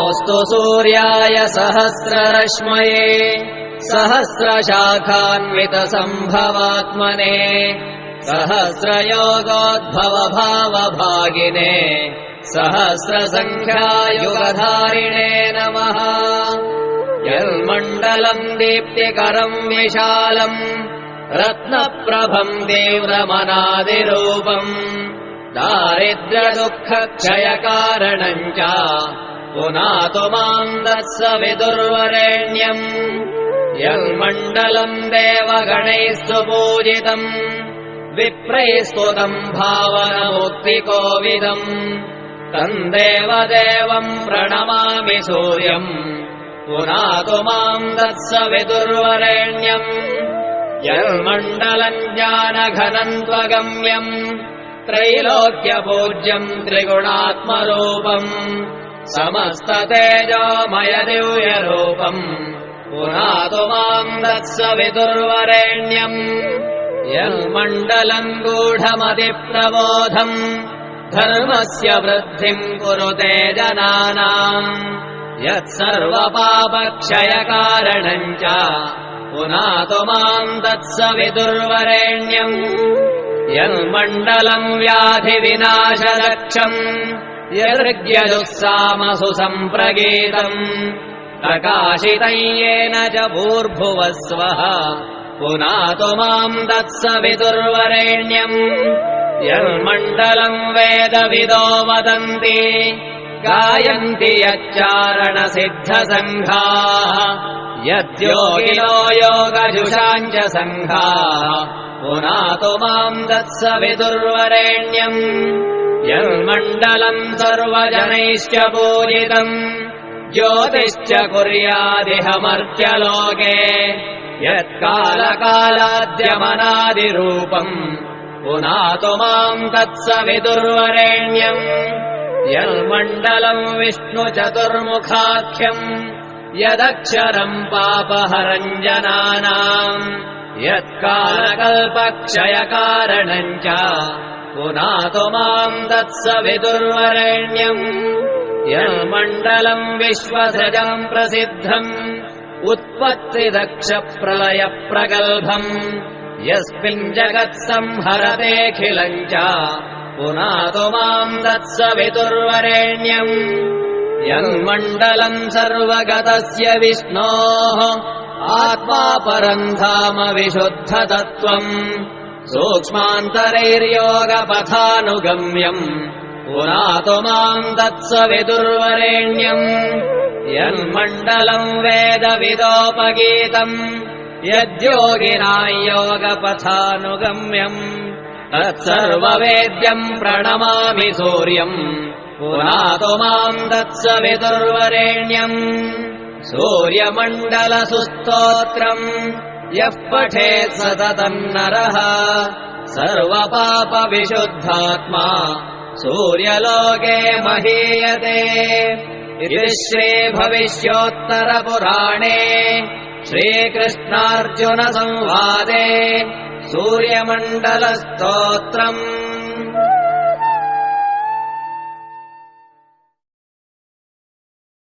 नमोऽस्तु सूर्याय सहस्ररश्मये सहस्रशाखान्वितसम्भवात्मने सहस्रयोगोद्भवभावभागिने सहस्रसङ्ख्यायुगधारिणे नमः। यन्मण्डलम् दीप्तिकरम् विशालम् रत्नप्रभम् तीव्रमनादिरूपम् दारिद्र्यदुःखक्षयकारणम् च पुनातु माम् तत्सवितुर्वरेण्यम्। यन्मण्डलम् देवगणैः सुपूजितम् विप्रैः स्तुतम् भावनमुक्तिकोविदम् तम् देवदेवम् प्रणमामि सूर्यम् पुनातु माम् तत्सवितुर्वरेण्यम्। यन्मण्डलम् ज्ञानघनम् त्वगम्यम् त्रैलोक्यपूज्यम् त्रिगुणात्मरूपम् समस्ततेजोमय दिव्यरूपम् पुनातु माम् तत्सवितुर्वरेण्यम्। यन्मण्डलम् गूढमतिप्रबोधम् धर्मस्य वृद्धिम् कुरुते जनानाम् यत्सर्वपापक्षयकारणम् च पुनातु माम् तत्सवितुर्वरेण्यम्। यन्मण्डलम् व्याधिविनाशलक्षम् यदृग्यजुःसामसु सम्प्रगीतम् प्रकाशितम् येन च भूर्भुवस्वः पुनातु माम् तत्सवितुर्वरेण्यम्। यन्मण्डलम् वेदविदो वदन्ति गायन्ति यच्चारणसिद्धसङ्घाः यद्योगिनो योगजुषाम् च सङ्घाः पुनातु माम् तत्सवितुर्वरेण्यम्। यन्मण्डलम् सर्वजनैश्च पूजितम् ज्योतिश्च कुर्यादिहमर्त्यलोके यत्कालकालाद्यमनादिरूपम् पुनातु माम् तत्सवितुर्वरेण्यम्। यन्मण्डलम् विष्णुचतुर्मुखाख्यम् यदक्षरम् पापहरम् जनानाम् यत्कालकल्पक्षयकारणम् च पुनातु माम् तत्सवितुर्वरेण्यम्। यन्मण्डलम् विश्वसृजम् प्रसिद्धम् उत्पत्तिदक्षप्रलयप्रगल्भम् यस्मिन् जगत्संहरतेऽखिलम् च पुनातु माम् तत्सवितुर्वरेण्यम्। यन्मण्डलम् सर्वगतस्य विष्णोः आत्मा परम् धाम विशुद्धतत्त्वम् सूक्ष्मान्तरैर्योगपथानुगम्यम् पुनातु माम् तत्सवितुर्वरेण्यम्। यन्मण्डलम् वेदविदोपगीतम् यद्योगिनाम् योगपथानुगम्यम् तत्सर्ववेद्यम् प्रणमामि सूर्यम् पुनातु माम् तत्सवितुर्वरेण्यम्। सूर्यमण्डलसुस्तोत्रम् यः पठेत् सततम् नरः सर्वपापविशुद्धात्मा सूर्यलोके महीयते। इति श्रीभविष्योत्तरपुराणे श्रीकृष्णार्जुनसंवादे सूर्यमण्डलस्तोत्रम्।